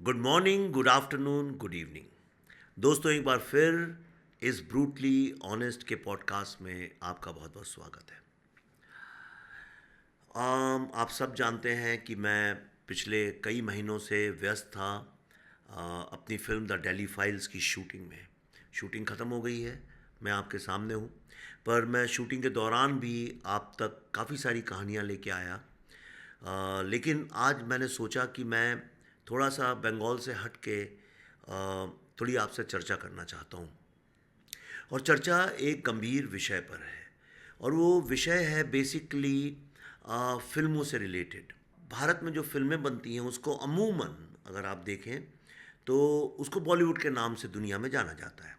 Good morning, good afternoon, good evening. दोस्तों, एक बार फिर इस ब्रूटली ऑनेस्ट के पॉडकास्ट में आपका बहुत बहुत स्वागत है। आप सब जानते हैं कि मैं पिछले कई महीनों से व्यस्त था अपनी फिल्म द दिल्ली फाइल्स की शूटिंग में। शूटिंग ख़त्म हो गई है, मैं आपके सामने हूँ, पर मैं शूटिंग के दौरान भी आप तक काफ़ी सारी कहानियाँ लेके आया। लेकिन आज मैंने सोचा कि मैं थोड़ा सा बंगाल से हट के थोड़ी आपसे चर्चा करना चाहता हूँ। और चर्चा एक गंभीर विषय पर है, और वो विषय है बेसिकली फिल्मों से रिलेटेड। भारत में जो फिल्में बनती हैं उसको अमूमन अगर आप देखें तो उसको बॉलीवुड के नाम से दुनिया में जाना जाता है।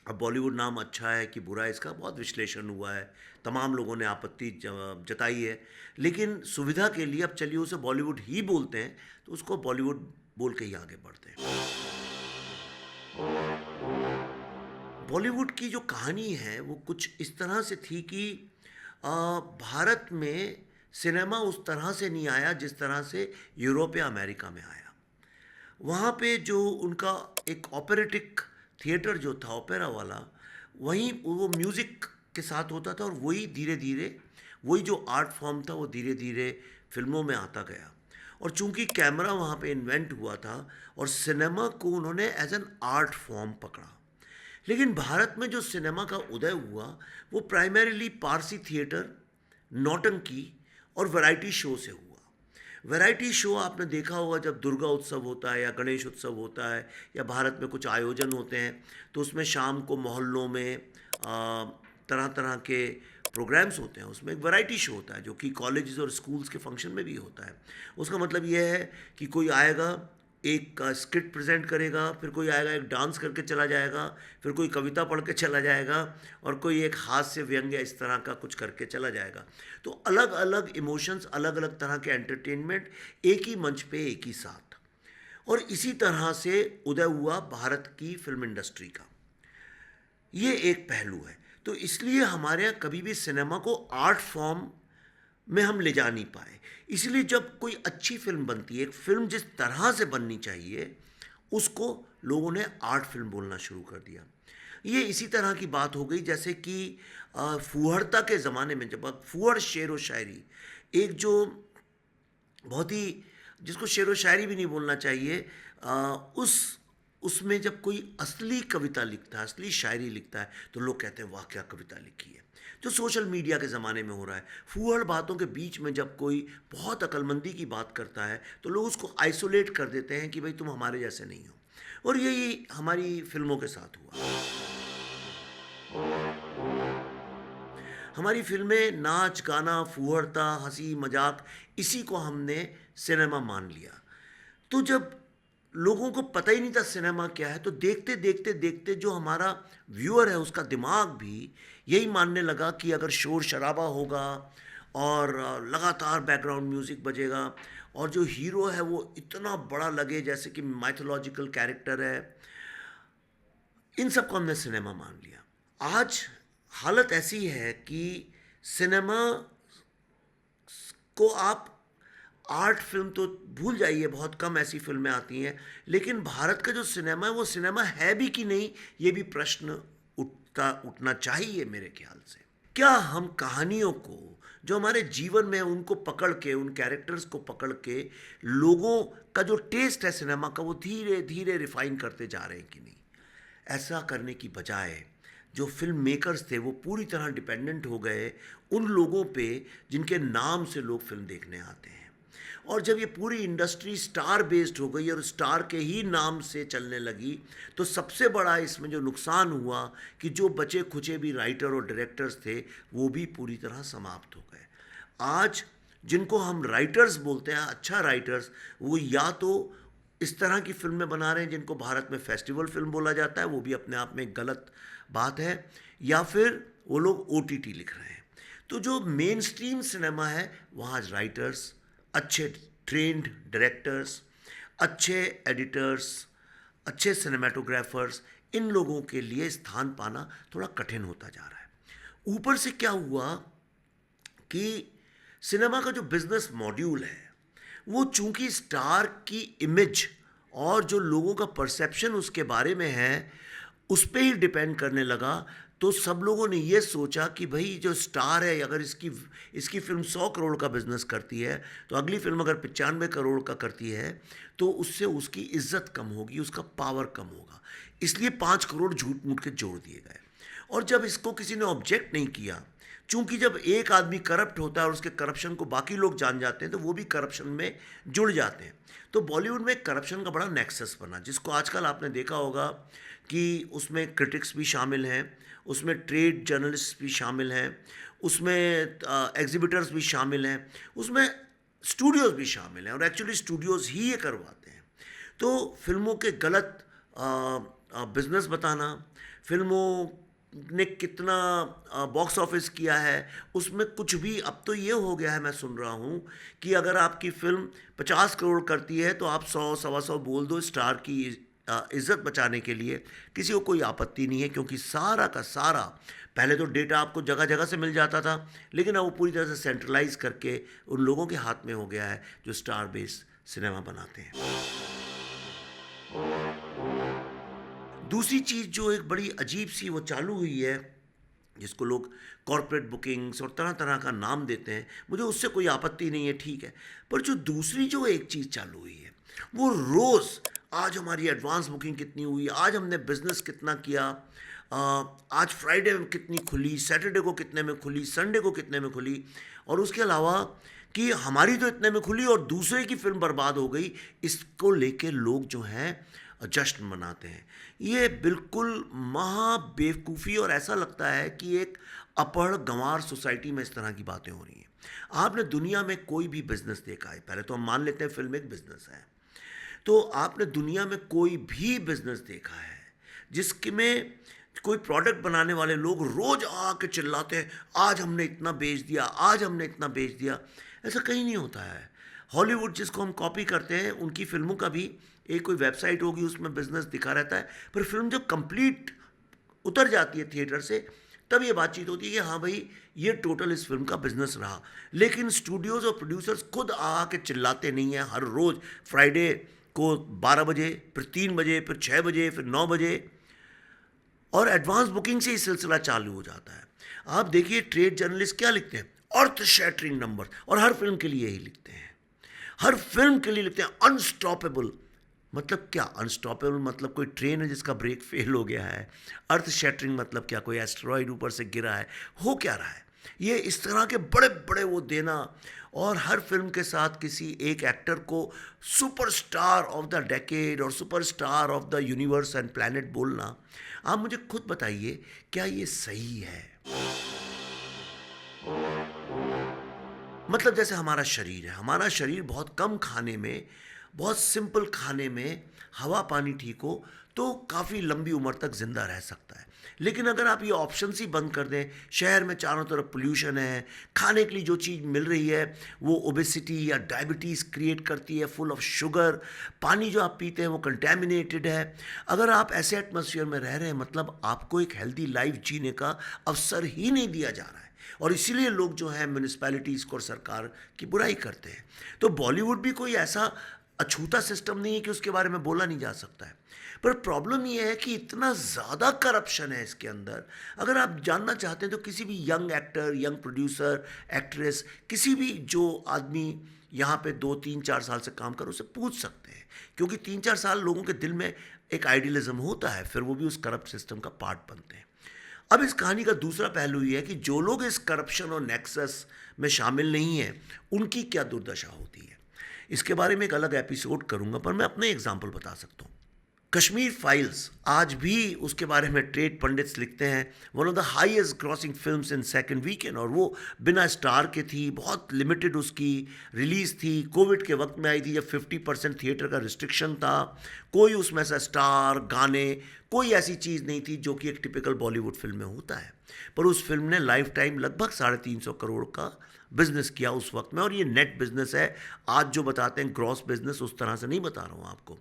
अब बॉलीवुड नाम अच्छा है कि बुरा है, इसका बहुत विश्लेषण हुआ है, तमाम लोगों ने आपत्ति जताई है। लेकिन सुविधा के लिए अब चलिए उसे बॉलीवुड ही बोलते हैं, तो उसको बॉलीवुड बोल के ही आगे बढ़ते हैं। बॉलीवुड की जो कहानी है वो कुछ इस तरह से थी कि भारत में सिनेमा उस तरह से नहीं आया जिस तरह से यूरोप या अमेरिका में आया। वहाँ पे जो उनका एक ऑपरेटिक थिएटर जो था, ओपेरा वाला, वहीं वो म्यूज़िक के साथ होता था, और वही धीरे धीरे वही जो आर्ट फॉर्म था वो धीरे धीरे फिल्मों में आता गया। और चूंकि कैमरा वहाँ पे इन्वेंट हुआ था और सिनेमा को उन्होंने एज एन आर्ट फॉर्म पकड़ा। लेकिन भारत में जो सिनेमा का उदय हुआ वो प्राइमरीली पारसी थिएटर, नौटंकी और वैरायटी शो से हुआ। वैरायटी शो आपने देखा होगा, जब दुर्गा उत्सव होता है या गणेश उत्सव होता है या भारत में कुछ आयोजन होते हैं तो उसमें शाम को मोहल्लों में तरह तरह के प्रोग्राम्स होते हैं। उसमें एक वैरायटी शो होता है जो कि कॉलेजेस और स्कूल्स के फंक्शन में भी होता है। उसका मतलब यह है कि कोई आएगा, एक स्क्रिप्ट प्रेजेंट करेगा, फिर कोई आएगा एक डांस करके चला जाएगा, फिर कोई कविता पढ़ के चला जाएगा, और कोई एक हास्य व्यंग्य इस तरह का कुछ करके चला जाएगा। तो अलग अलग इमोशंस, अलग अलग तरह के एंटरटेनमेंट एक ही मंच पे एक ही साथ। और इसी तरह से उदय हुआ भारत की फिल्म इंडस्ट्री का। ये एक पहलू है। तो इसलिए हमारे यहाँ कभी भी सिनेमा को आर्ट फॉर्म में हम ले जा नहीं पाए। इसलिए जब कोई अच्छी फिल्म बनती है, एक फिल्म जिस तरह से बननी चाहिए, उसको लोगों ने आर्ट फिल्म बोलना शुरू कर दिया। ये इसी तरह की बात हो गई जैसे कि फुहड़ता के ज़माने में, जब फुहड़ शेर व शायरी, एक जो बहुत ही, जिसको शेर व शायरी भी नहीं बोलना चाहिए, उसमें जब कोई असली कविता लिखता है, असली शायरी लिखता है, तो लोग कहते हैं वाह क्या कविता लिखी है। जो सोशल मीडिया के ज़माने में हो रहा है, फूहड़ बातों के बीच में जब कोई बहुत अक्लमंदी की बात करता है तो लोग उसको आइसोलेट कर देते हैं कि भाई तुम हमारे जैसे नहीं हो। और यही हमारी फिल्मों के साथ हुआ। हमारी फिल्में नाच गाना, फूहड़ता, हंसी मजाक, इसी को हमने सिनेमा मान लिया। तो जब लोगों को पता ही नहीं था सिनेमा क्या है, तो देखते देखते देखते जो हमारा व्यूअर है उसका दिमाग भी यही मानने लगा कि अगर शोर शराबा होगा और लगातार बैकग्राउंड म्यूज़िक बजेगा और जो हीरो है वो इतना बड़ा लगे जैसे कि माइथोलॉजिकल कैरेक्टर है, इन सब को हमने सिनेमा मान लिया। आज हालत ऐसी है कि सिनेमा को आप आर्ट फिल्म तो भूल जाइए, बहुत कम ऐसी फिल्में आती हैं। लेकिन भारत का जो सिनेमा है वो सिनेमा है भी कि नहीं, ये भी प्रश्न उठना चाहिए मेरे ख्याल से। क्या हम कहानियों को जो हमारे जीवन में है उनको पकड़ के, उन कैरेक्टर्स को पकड़ के, लोगों का जो टेस्ट है सिनेमा का वो धीरे धीरे रिफाइन करते जा रहे हैं कि नहीं? ऐसा करने की बजाय जो फिल्म मेकर्स थे वो पूरी तरह डिपेंडेंट हो गए उन लोगों पे जिनके नाम से लोग फिल्म देखने आते हैं। और जब ये पूरी इंडस्ट्री स्टार बेस्ड हो गई और स्टार के ही नाम से चलने लगी, तो सबसे बड़ा इसमें जो नुकसान हुआ कि जो बचे खुचे भी राइटर और डायरेक्टर्स थे वो भी पूरी तरह समाप्त हो गए। आज जिनको हम राइटर्स बोलते हैं, अच्छा राइटर्स, वो या तो इस तरह की फिल्में बना रहे हैं जिनको भारत में फेस्टिवल फिल्म बोला जाता है, वो भी अपने आप में एक गलत बात है, या फिर वो लोग ओटीटी लिख रहे हैं। तो जो मेन स्ट्रीम सिनेमा है वहाँ राइटर्स, अच्छे ट्रेंड डायरेक्टर्स, अच्छे एडिटर्स, अच्छे सिनेमाटोग्राफर्स, इन लोगों के लिए स्थान पाना थोड़ा कठिन होता जा रहा है। ऊपर से क्या हुआ कि सिनेमा का जो बिजनेस मॉड्यूल है वो चूंकि स्टार की इमेज और जो लोगों का परसेप्शन उसके बारे में है, उस पे ही डिपेंड करने लगा। तो सब लोगों ने ये सोचा कि भई जो स्टार है, अगर इसकी फ़िल्म 100 करोड़ का बिज़नेस करती है, तो अगली फ़िल्म अगर 95 करोड़ का करती है, तो उससे उसकी इज़्ज़त कम होगी, उसका पावर कम होगा। इसलिए 5 करोड़ झूठ-मूठ के जोड़ दिए गए। और जब इसको किसी ने ऑब्जेक्ट नहीं किया, चूँकि जब एक आदमी करप्ट होता है और उसके करप्शन को बाकी लोग जान जाते हैं, तो वो भी करप्शन में जुड़ जाते हैं। तो बॉलीवुड में करप्शन का बड़ा नेक्सस बना, जिसको आजकल आपने देखा होगा कि उसमें क्रिटिक्स भी शामिल हैं, उसमें ट्रेड जर्नलिस्ट भी शामिल हैं, उसमें एग्ज़िबिटर्स भी शामिल हैं, उसमें स्टूडियोज़ भी शामिल हैं, और एक्चुअली स्टूडियोज़ ही ये करवाते हैं। तो फ़िल्मों के गलत बिज़नेस बताना, फ़िल्मों ने कितना बॉक्स ऑफिस किया है, उसमें कुछ भी, अब तो ये हो गया है, मैं सुन रहा हूँ कि अगर आपकी फ़िल्म 50 करोड़ करती है तो आप 100 सवा 100 बोल दो स्टार की इज़्ज़त बचाने के लिए। किसी को कोई आपत्ति नहीं है, क्योंकि सारा का सारा, पहले तो डेटा आपको जगह जगह से मिल जाता था, लेकिन अब वो पूरी तरह से सेंट्रलाइज करके उन लोगों के हाथ में हो गया है जो स्टार बेस्ड सिनेमा बनाते हैं। दूसरी चीज़ जो एक बड़ी अजीब सी वो चालू हुई है, जिसको लोग कॉरपोरेट बुकिंग्स और तरह तरह का नाम देते हैं, मुझे उससे कोई आपत्ति नहीं है, ठीक है। पर जो दूसरी जो एक चीज़ चालू हुई है, वो रोज़, आज हमारी एडवांस बुकिंग कितनी हुई, आज हमने बिजनेस कितना किया, आज फ्राइडे में कितनी खुली, सैटरडे को कितने में खुली, संडे को कितने में खुली, और उसके अलावा कि हमारी तो इतने में खुली और दूसरे की फिल्म बर्बाद हो गई, इसको लेके लोग जो हैं जश्न मनाते हैं। ये बिल्कुल महा बेवकूफ़ी, और ऐसा लगता है कि एक अपढ़ गंवार सोसाइटी में इस तरह की बातें हो रही हैं। आपने दुनिया में कोई भी बिजनेस देखा है, पहले तो हम मान लेते हैं फिल्म एक बिजनेस है, तो आपने दुनिया में कोई भी बिजनेस देखा है जिसके में कोई प्रोडक्ट बनाने वाले लोग रोज आके चिल्लाते हैं, आज हमने इतना बेच दिया, आज हमने इतना बेच दिया? ऐसा कहीं नहीं होता है। हॉलीवुड जिसको हम कॉपी करते हैं, उनकी फिल्मों का भी एक कोई वेबसाइट होगी, उसमें बिजनेस दिखा रहता है, पर फिल्म जब कंप्लीट उतर जाती है थिएटर से, तब ये बातचीत होती है कि हाँ भाई, ये टोटल इस फिल्म का बिजनेस रहा। लेकिन स्टूडियोज़ और प्रोड्यूसर्स खुद आके चिल्लाते नहीं हैं हर रोज़, फ्राइडे को 12 बजे, फिर 3 बजे, फिर 6 बजे, फिर 9 बजे, और एडवांस बुकिंग से ही सिलसिला चालू हो जाता है। आप देखिए ट्रेड जर्नलिस्ट क्या लिखते हैं, अर्थ शैटरिंग नंबर, और हर फिल्म के लिए यही लिखते हैं, हर फिल्म के लिए लिखते हैं अनस्टॉपेबल। मतलब क्या अनस्टॉपेबल? मतलब कोई ट्रेन है जिसका ब्रेक फेल हो गया है? अर्थ शैटरिंग मतलब क्या, कोई एस्टेरॉयड ऊपर से गिरा है? हो क्या रहा है? ये इस तरह के बड़े बड़े वो देना, और हर फिल्म के साथ किसी एक एक्टर को सुपरस्टार ऑफ द डेकेड और superstar of the universe and planet बोलना। आप मुझे खुद बताइए, क्या ये सही है? मतलब जैसे हमारा शरीर है, हमारा शरीर बहुत कम खाने में, बहुत सिंपल खाने में, हवा पानी ठीक हो तो काफ़ी लंबी उम्र तक ज़िंदा रह सकता है। लेकिन अगर आप ये ऑप्शंस ही बंद कर दें, शहर में चारों तरफ पोल्यूशन है, खाने के लिए जो चीज़ मिल रही है वो ओबेसिटी या डायबिटीज़ क्रिएट करती है, फुल ऑफ शुगर, पानी जो आप पीते हैं वो कंटेमिनेटेड है। अगर आप ऐसे एटमॉस्फेयर में रह रहे हैं, मतलब आपको एक हेल्दी लाइफ जीने का अवसर ही नहीं दिया जा रहा है, और इसीलिए लोग जो हैं म्यूनिसिपैलिटीज़ को और सरकार की बुराई करते हैं। तो बॉलीवुड भी कोई ऐसा अछूता सिस्टम नहीं है कि उसके बारे में बोला नहीं जा सकता है। पर प्रॉब्लम ये है कि इतना ज़्यादा करप्शन है इसके अंदर। अगर आप जानना चाहते हैं तो किसी भी young actor, young producer, actress, किसी भी जो आदमी यहाँ पे 2 3 4 साल से काम कर, उसे पूछ सकते हैं, क्योंकि 3 4 साल लोगों के दिल में एक आइडियलिज्म होता है, फिर वो भी उस करप्ट सिस्टम का पार्ट बनते हैं। अब इस कहानी का दूसरा पहलू ये है कि जो लोग इस करप्शन और नेक्सस में शामिल नहीं हैं, उनकी क्या दुर्दशा होती है। इसके बारे में एक अलग एपिसोड करूंगा, पर मैं अपने एग्जाम्पल बता सकता हूँ। कश्मीर फाइल्स, आज भी उसके बारे में ट्रेड पंडित्स लिखते हैं, one of the highest crossing films in second weekend, और वो बिना स्टार के थी, बहुत लिमिटेड उसकी रिलीज़ थी, कोविड के वक्त में आई थी जब 50% थिएटर का रिस्ट्रिक्शन था। कोई उसमें ऐसा स्टार, गाने, कोई ऐसी चीज़ नहीं थी जो कि एक टिपिकल बॉलीवुड फिल्म में होता है। पर उस फिल्म ने लाइफ टाइम लगभग 350 करोड़ का बिजनेस किया उस वक्त में, और ये नेट बिजनेस है। आज जो बताते हैं ग्रॉस बिजनेस, उस तरह से नहीं बता रहा हूँ आपको।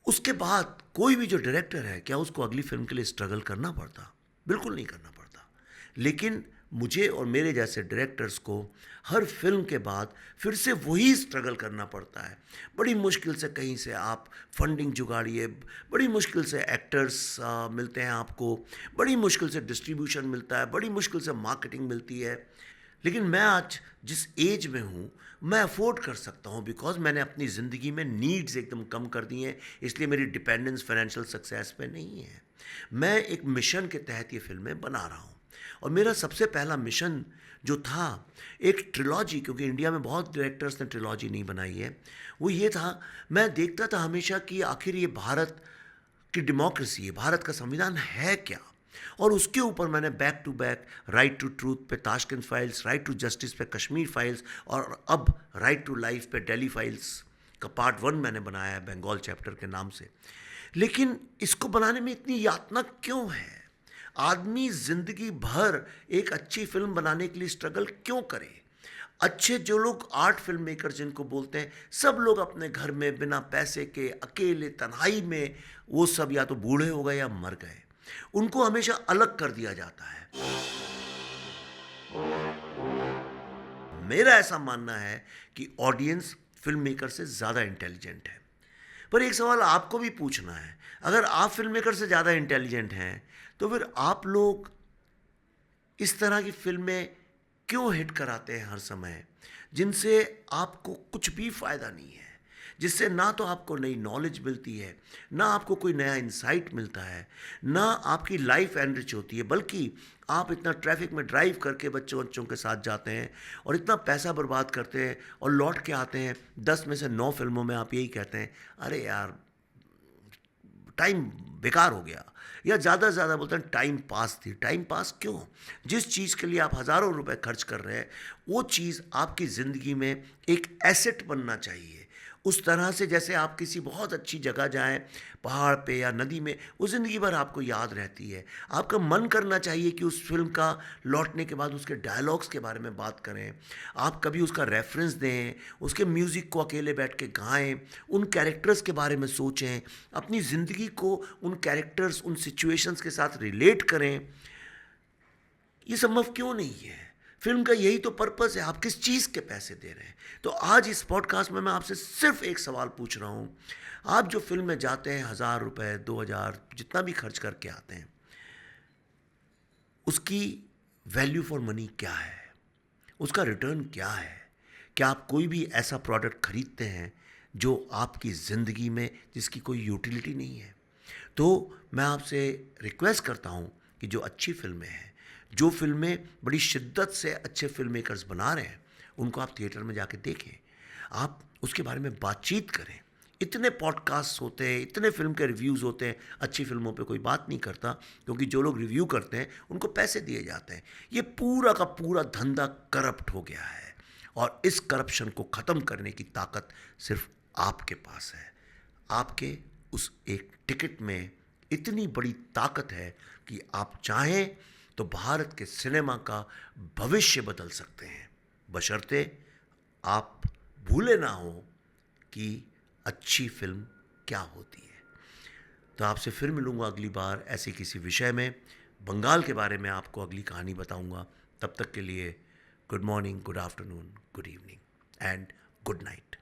उसके बाद कोई भी जो डायरेक्टर है, क्या उसको अगली फिल्म के लिए स्ट्रगल करना पड़ता? बिल्कुल नहीं करना पड़ता। लेकिन मुझे और मेरे जैसे डायरेक्टर्स को हर फिल्म के बाद फिर से वही स्ट्रगल करना पड़ता है। बड़ी मुश्किल से कहीं से आप फंडिंग जुगाड़िए, बड़ी मुश्किल से एक्टर्स मिलते हैं आपको, बड़ी मुश्किल से डिस्ट्रीब्यूशन मिलता है, बड़ी मुश्किल से मार्केटिंग मिलती है। लेकिन मैं आज जिस एज में हूँ, मैं अफोर्ड कर सकता हूँ बिकॉज़ मैंने अपनी ज़िंदगी में नीड्स एकदम कम कर दी हैं, इसलिए मेरी डिपेंडेंस फाइनेंशियल सक्सेस पे नहीं है। मैं एक मिशन के तहत ये फ़िल्में बना रहा हूँ और मेरा सबसे पहला मिशन जो था, एक ट्रिलॉजी, क्योंकि इंडिया में बहुत डायरेक्टर्स ने ट्रिलॉजी नहीं बनाई है, वो ये था, मैं देखता था हमेशा कि आखिर ये भारत की डेमोक्रेसी है, भारत का संविधान है क्या? और उसके ऊपर मैंने back to back right to truth पे Tashkent files, right to justice पे कश्मीर फाइल्स और अब राइट टू लाइफ पे दिल्ली फाइल्स का पार्ट 1 मैंने बनाया है बंगाल चैप्टर के नाम से। लेकिन इसको बनाने में इतनी यातना क्यों है? आदमी जिंदगी भर एक अच्छी फिल्म बनाने के लिए स्ट्रगल क्यों करे? अच्छे जो लोग आर्ट फिल्म मेकर जिनको बोलते हैं, सब लोग अपने घर में बिना पैसे के अकेले तन्हाई में, वो सब या तो बूढ़े हो गए या मर गए। उनको हमेशा अलग कर दिया जाता है। मेरा ऐसा मानना है कि ऑडियंस फिल्म मेकर से ज़्यादा इंटेलिजेंट है। पर एक सवाल आपको भी पूछना है, अगर आप फिल्म मेकर से ज़्यादा इंटेलिजेंट हैं तो फिर आप लोग इस तरह की फिल्में क्यों हिट कराते हैं हर समय, जिनसे आपको कुछ भी फ़ायदा नहीं है, जिससे ना तो आपको नई नॉलेज मिलती है, ना आपको कोई नया इंसाइट मिलता है, ना आपकी लाइफ एनरिच होती है, बल्कि आप इतना ट्रैफिक में ड्राइव करके बच्चों बच्चों के साथ जाते हैं और इतना पैसा बर्बाद करते हैं और लौट के आते हैं, 10 में से 9 फिल्मों में आप यही कहते हैं, अरे यार टाइम बेकार हो गया, या ज़्यादा से ज़्यादा बोलते हैं टाइम पास थी। टाइम पास क्यों? जिस चीज़ के लिए आप हज़ारों रुपए खर्च कर रहे हैं, वो चीज़ आपकी ज़िंदगी में एक एसेट बनना चाहिए। उस तरह से जैसे आप किसी बहुत अच्छी जगह जाएं, पहाड़ पे या नदी में, वो ज़िंदगी भर आपको याद रहती है। आपका मन करना चाहिए कि उस फिल्म का लौटने के बाद उसके डायलॉग्स के बारे में बात करें, आप कभी उसका रेफरेंस दें, उसके म्यूज़िक को अकेले बैठ के गाएं, उन कैरेक्टर्स के बारे में सोचें, अपनी ज़िंदगी को उन कैरेक्टर्स, उन सिचुएशंस के साथ रिलेट करें। ये संभव क्यों नहीं है? फिल्म का यही तो पर्पस है, आप किस चीज़ के पैसे दे रहे हैं। तो आज इस पॉडकास्ट में मैं आपसे सिर्फ एक सवाल पूछ रहा हूँ, आप जो फिल्म में जाते हैं 1000 रुपये 2000 जितना भी खर्च करके आते हैं, उसकी वैल्यू फॉर मनी क्या है? उसका रिटर्न क्या है? क्या आप कोई भी ऐसा प्रोडक्ट खरीदते हैं जो आपकी ज़िंदगी में जिसकी कोई यूटिलिटी नहीं है? तो मैं आपसे रिक्वेस्ट करता हूँ कि जो अच्छी फिल्में हैं, जो फिल्में बड़ी शिद्दत से अच्छे फिल्म मेकर्स बना रहे हैं, उनको आप थिएटर में जाके देखें, आप उसके बारे में बातचीत करें। इतने पॉडकास्ट होते हैं, इतने फिल्म के रिव्यूज़ होते हैं, अच्छी फिल्मों पे कोई बात नहीं करता, क्योंकि जो लोग रिव्यू करते हैं उनको पैसे दिए जाते हैं। ये पूरा का पूरा धंधा करप्ट हो गया है और इस करप्शन को ख़त्म करने की ताकत सिर्फ आपके पास है। आपके उस एक टिकट में इतनी बड़ी ताकत है कि आप चाहें तो भारत के सिनेमा का भविष्य बदल सकते हैं, बशर्ते आप भूले ना हो कि अच्छी फिल्म क्या होती है। तो आपसे फिर मिलूँगा अगली बार ऐसे किसी विषय में, बंगाल के बारे में आपको अगली कहानी बताऊँगा। तब तक के लिए good morning, good afternoon, good evening and good night.